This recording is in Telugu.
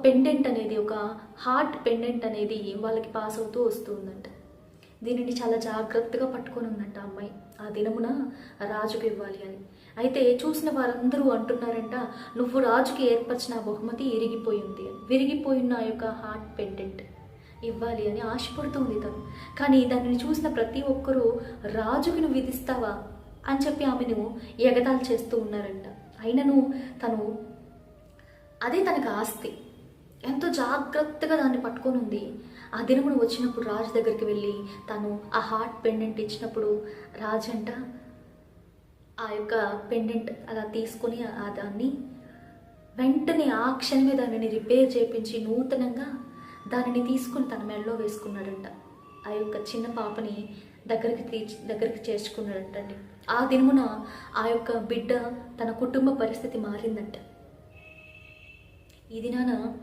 పెండెంట్ అనేది, ఒక హార్ట్ పెండెంట్ అనేది వాళ్ళకి పాస్ అవుతూ వస్తుందంట. దీనిని చాలా జాగ్రత్తగా పట్టుకొని ఉందంట అమ్మాయి, ఆ దినమున రాజుకు ఇవ్వాలి అని. అయితే చూసిన వారందరూ అంటున్నారంట, నువ్వు రాజుకి ఏర్పరిచిన బహుమతి ఇరిగిపోయింది అని. విరిగిపోయిన ఆ యొక్క హార్ట్ పెండెంట్ ఇవ్వాలి అని ఆశపడుతుంది తను. కానీ దానిని చూసిన ప్రతి ఒక్కరూ రాజుకి నువ్వు విధిస్తావా అని చెప్పి ఆమెను ఎగతాళి చేస్తూ ఉన్నారంట. అయినను తను, అదే తనకు ఆస్తి, ఎంతో జాగ్రత్తగా దాన్ని పట్టుకొని ఉంది. ఆ దినమును వచ్చినప్పుడు రాజు దగ్గరికి వెళ్ళి తను ఆ హార్ట్ పెండెంట్ ఇచ్చినప్పుడు రాజు అంట ఆ యొక్క పెండెంట్ అలా తీసుకొని దాన్ని వెంటనే ఆ క్షణమే దానిని రిపేర్ చేయించి నూతనంగా దానిని తీసుకుని తన మెడలో వేసుకున్నాడంట. ఆ యొక్క చిన్న పాపని దగ్గరికి చేర్చుకున్నాడంటండి. ఆ దినమున ఆ యొక్క బిడ్డ, తన కుటుంబ పరిస్థితి మారిందంట. ఈ దినాన